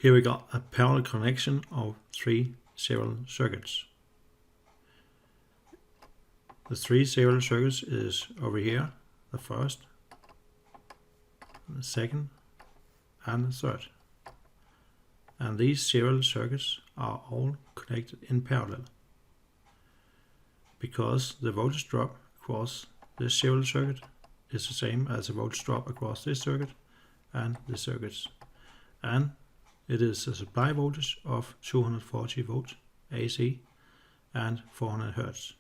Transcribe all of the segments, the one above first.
Here we got a parallel connection of three serial circuits. The three serial circuits is over here, the first, the second, and the third. And these serial circuits are all connected in parallel, because the voltage drop across this serial circuit is the same as the voltage drop across this circuit and this circuits. And it is a supply voltage of 240 volts AC and 400 Hz.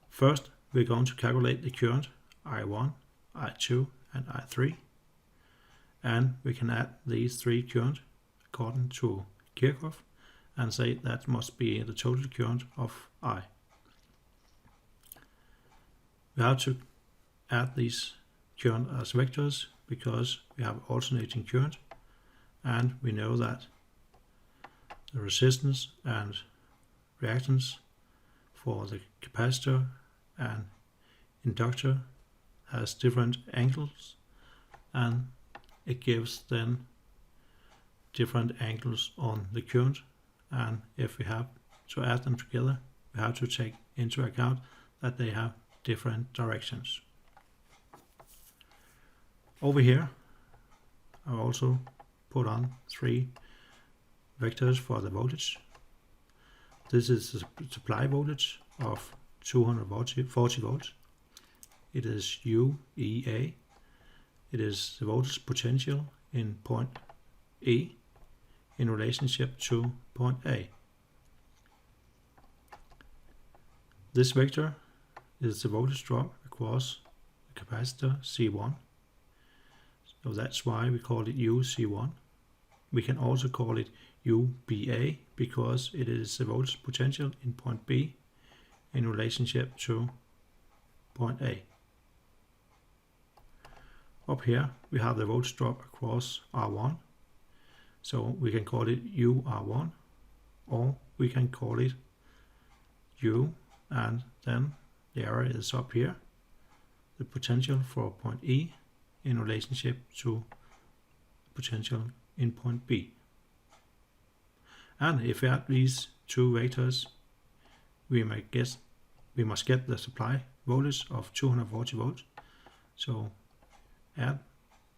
First, we're going to calculate the current I1, I2 and I3, and we can add these three current according to Kirchhoff and say that must be the total current of I. We have to add these current as vectors because we have alternating current, and we know that the resistance and reactance for the capacitor and inductor has different angles, and it gives then different angles on the current, and if we have to add them together, we have to take into account that they have different directions. Over here I also put on three vectors for the voltage. This is the supply voltage of 240 volts. It is UEA. It is the voltage potential in point E in relationship to point A. This vector is the voltage drop across the capacitor C1. So that's why we call it UC1. We can also call it UBA because it is the voltage potential in point B in relationship to point A. Up here we have the voltage drop across R1, so we can call it UR1, or we can call it U, and then the area is up here, the potential for point E in relationship to potential in point B. And if we add these two vectors, we must get the supply voltage of 240 volts. So add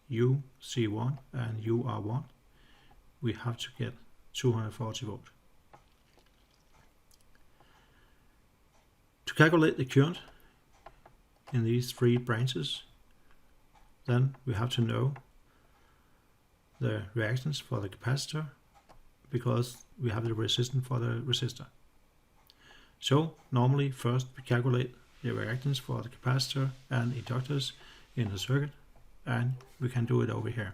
UC1 and UR1, we have to get 240 volts. To calculate the current in these three branches, then we have to know the reactance for the capacitor because we have the resistance for the resistor. So normally first we calculate the reactance for the capacitor and inductors in the circuit, and we can do it over here.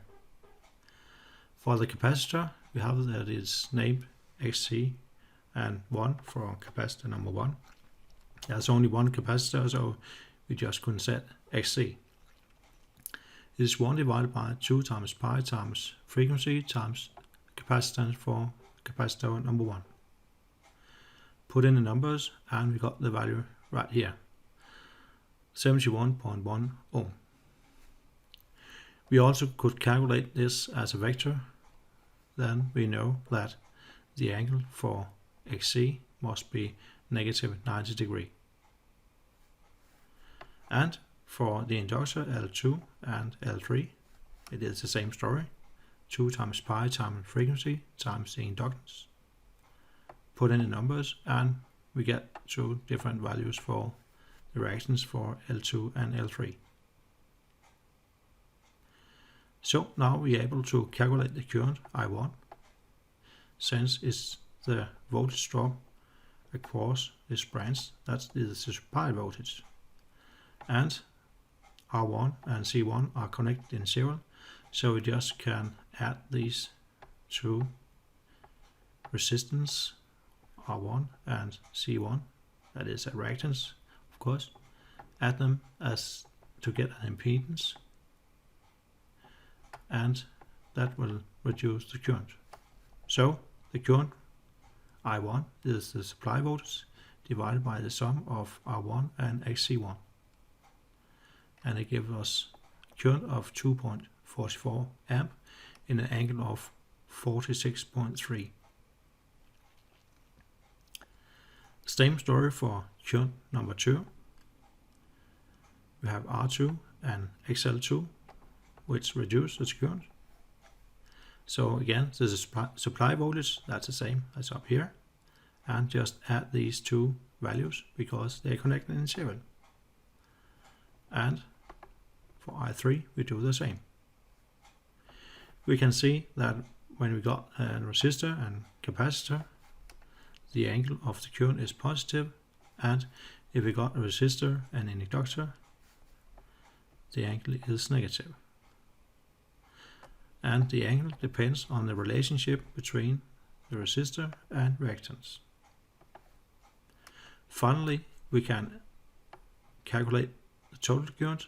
For the capacitor we have that it's named XC and 1 for capacitor number 1. There's only one capacitor, so we just couldn't set XC. It is 1 divided by 2 times pi times frequency times capacitance for capacitor number 1. Put in the numbers and we got the value right here, 71.1 ohm. We also could calculate this as a vector. Then we know that the angle for XC must be negative 90 degrees. And for the inductor L2 and L3, it is the same story. 2 times pi times frequency times the inductance. Put in the numbers and we get two different values for the reactance for L2 and L3. So now we are able to calculate the current I1, since it's the voltage drop across this branch, that's the supply voltage. And R1 and C1 are connected in serial, so we just can add these two resistance R1 and C1, that is a reactance of course, add them as to get an impedance, and that will reduce the current. So the current I1 is the supply voltage divided by the sum of R1 and XC1, and it gives us current of 2.5 2.44 amp in an angle of 46.3. Same story for current number 2. We have R2 and XL2, which reduce the current. So again, this is supply voltage, that's the same as up here, and just add these two values because they're connected in serial. And for I3 we do the same. We can see that when we got a resistor and capacitor, the angle of the current is positive, and if we got a resistor and an inductor, the angle is negative. And the angle depends on the relationship between the resistor and reactance. Finally, we can calculate the total current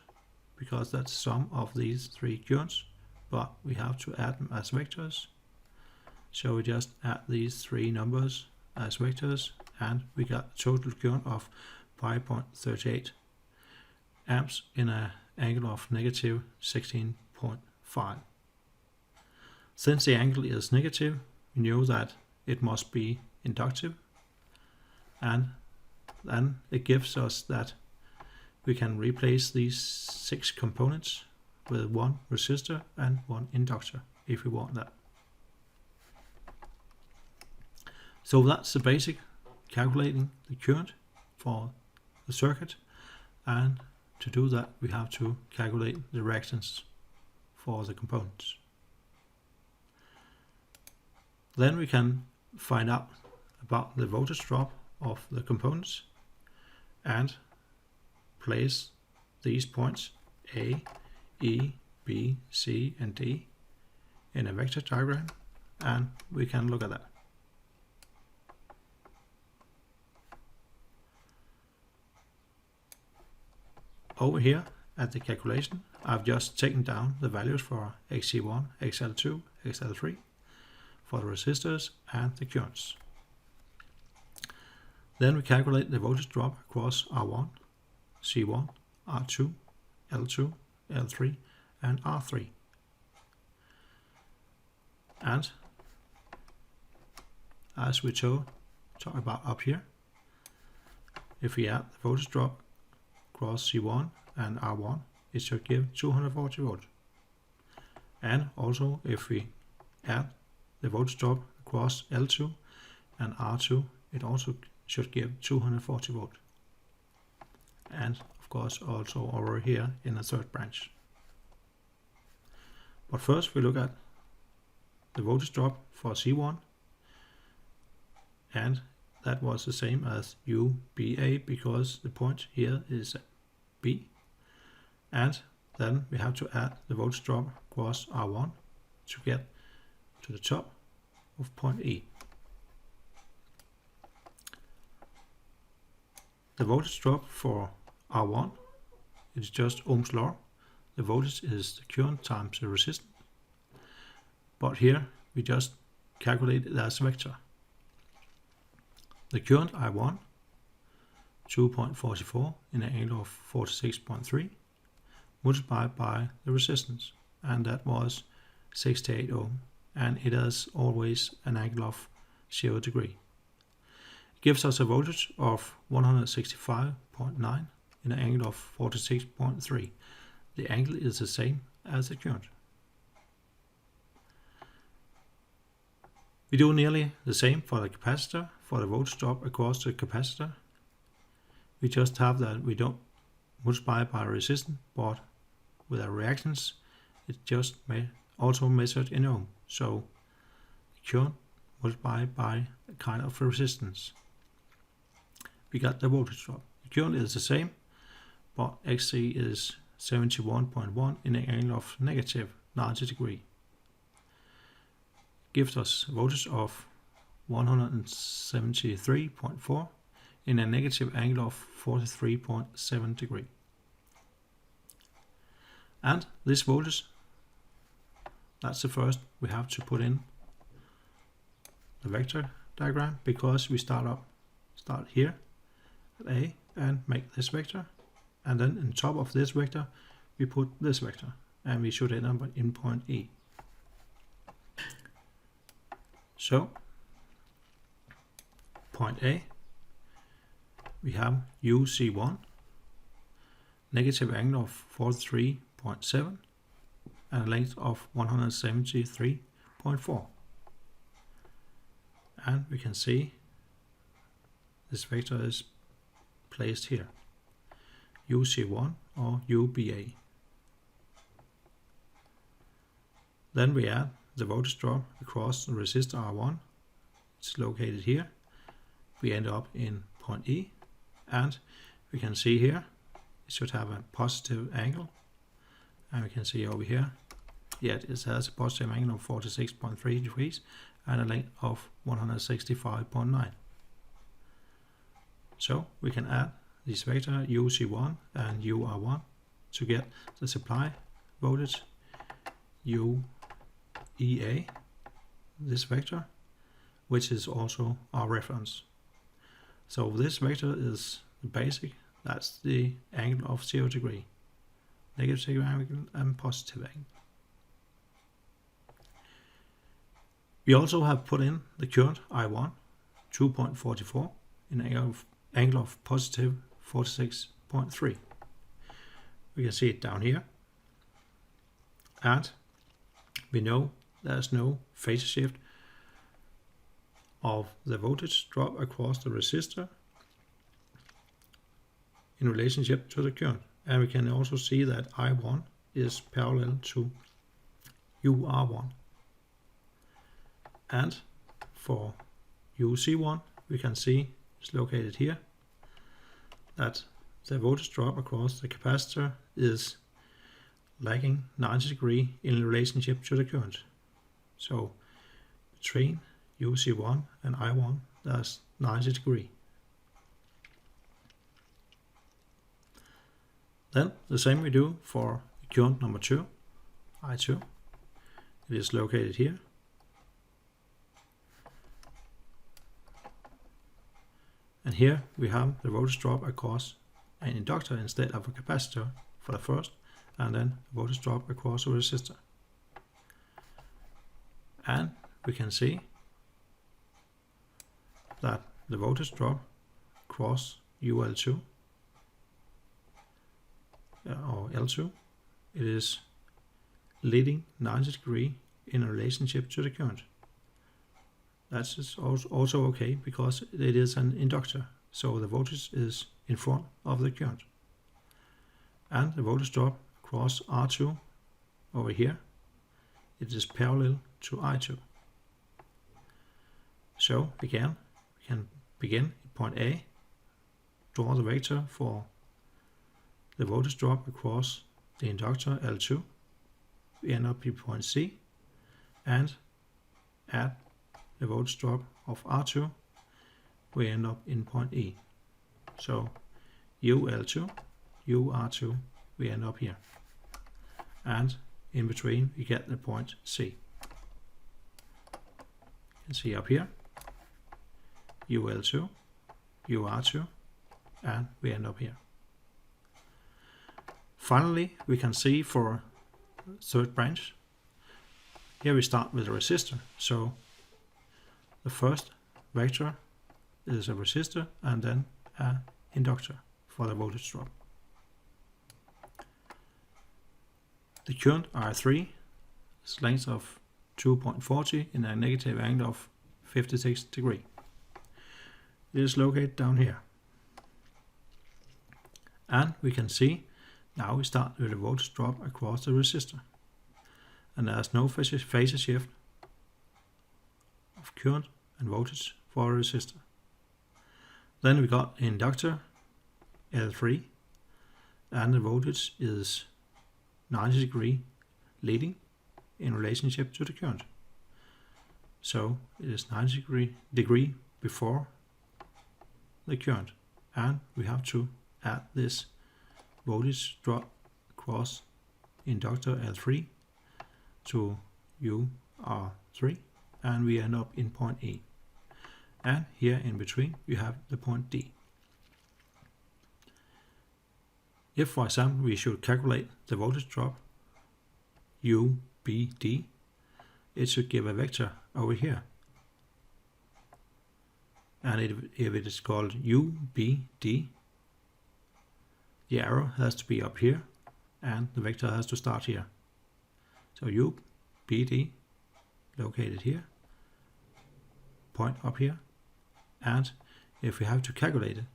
because that's the sum of these three currents, but we have to add them as vectors. So we just add these three numbers as vectors, and we got a total current of 5.38 amps in an angle of negative 16.5. Since the angle is negative, we know that it must be inductive, and then it gives us that we can replace these 6 components with one resistor and one inductor if we want that. So that's the basic calculating the current for the circuit, and to do that we have to calculate the reactance for the components. Then we can find out about the voltage drop of the components and place these points A, E, B, C and D in a vector diagram, and we can look at that. Over here at the calculation, I've just taken down the values for XC1, XL2, XL3 for the resistors and the currents. Then we calculate the voltage drop across R1, C1, R2, L2, L3 and R3. And as we talk about up here, if we add the voltage drop across C1 and R1, it should give 240 volts. And also if we add the voltage drop across L2 and R2, it also should give 240 volts. And of course also over here in the third branch. But first we look at the voltage drop for C1, and that was the same as UBA because the point here is B. And then we have to add the voltage drop across R1 to get to the top of point E. The voltage drop for R1 is just Ohm's law. The voltage is the current times the resistance. But here we just calculate it as a vector. The current I1, 2.44 in an angle of 46.3, multiplied by the resistance, and that was 68 ohm, and it has always an angle of 0 degree. It gives us a voltage of 165.9 in an angle of 46.3. The angle is the same as the current. We do nearly the same for the capacitor, for the voltage drop across the capacitor. We just have that we don't multiply by resistance, but with a reactance, it's just also measured in ohm. So current multiplied by a kind of resistance. We got the voltage drop. The current is the same, but XC is 71.1 in an angle of negative 90 degree. Gives us voltage of 173.4 in a negative angle of 43.7 degree. And this voltage, that's the first we have to put in the vector diagram, because we start here at A and make this vector, and then on top of this vector we put this vector. and we should end up in point E. So point A, we have UC1, negative angle of 43.7 and a length of 173.4. And we can see this vector is placed here, UC1 or UBA. Then we add the voltage drop across the resistor R1. It's located here. We end up in point E, and we can see here it should have a positive angle, and we can see over here, it has a positive angle of 46.3 degrees and a length of 165.9. So we can add this vector UC1 and UR1 to get the supply voltage UEA, this vector, which is also our reference. So this vector is basic, that's the angle of 0 degree, negative angle and positive angle. We also have put in the current I1, 2.44, in angle of positive 46.3. We can see it down here, and we know there's no phase shift of the voltage drop across the resistor in relationship to the current. And we can also see that I1 is parallel to UR1. And for UC1, we can see it's located here, that the voltage drop across the capacitor is lagging 90 degrees in relationship to the current. So between UC1 and I1, that's 90 degrees. Then the same we do for current number 2, I2. It is located here. And here we have the voltage drop across an inductor instead of a capacitor for the first, and then the voltage drop across a resistor. And we can see that the voltage drop across UL2 or L2, it is leading 90 degrees in relationship to the current. That's also okay because it is an inductor, so the voltage is in front of the current. And the voltage drop across R2 over here, it is parallel to I2. So again, we can begin at point A, draw the vector for the voltage drop across the inductor L2. We end up at point C and add the voltage drop of R2. We end up in point E. So UL2, UR2, we end up here. And in between we get the point C. You can see up here, UL2, UR2, and we end up here. Finally, we can see for third branch, here we start with a resistor. So the first vector is a resistor and then an inductor for the voltage drop. The current R3 is length of 2.40 in a negative angle of 56 degrees. It is located down here. And we can see now we start with a voltage drop across the resistor. And there's no phase shift of current and voltage for a resistor. Then we got inductor L3, and the voltage is 90 degrees leading in relationship to the current. So it is 90 degree before the current, and we have to add this voltage drop across inductor L3 to UR3, and we end up in point E. And here in between we have the point D. If, for example, we should calculate the voltage drop UBD, it should give a vector over here. And if it is called UBD, the arrow has to be up here and the vector has to start here. So UBD located here, point up here, and if we have to calculate it,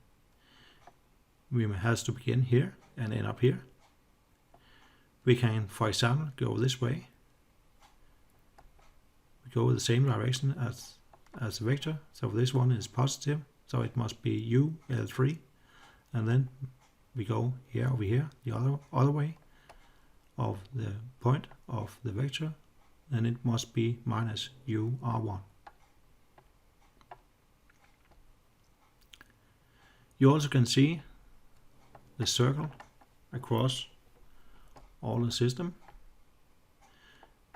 we has to begin here and end up here. We can, for example, go this way. We go the same direction as the vector, so this one is positive, so it must be UL3, and then we go here over here the other way of the point of the vector, and it must be minus UR1. You also can see the circle across all the system.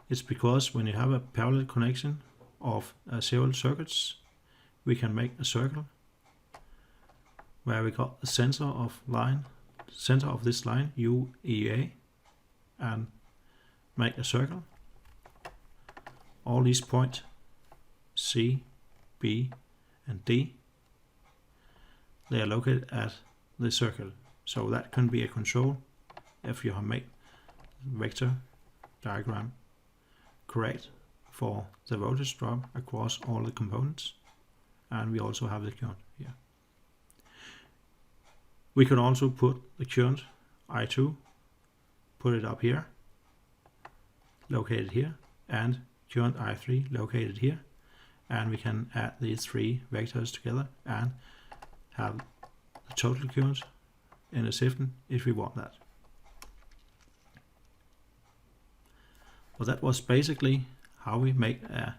It's because when you have a parallel connection of several circuits, we can make a circle where we got the center of this line UEA, and make a circle. All these points C, B and D, they are located at the circle, so that can be a control if you have made vector diagram correct for the voltage drop across all the components. And we also have the current here. We can also put the current I2, put it up here, located here, and current I3 located here, and we can add these three vectors together and have the total current in a siphon if we want that. Well, that was basically how we make a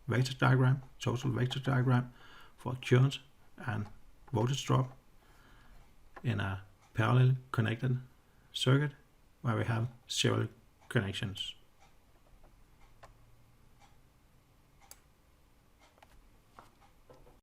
vector diagram, total vector diagram for current and voltage drop in a parallel connected circuit where we have several connections.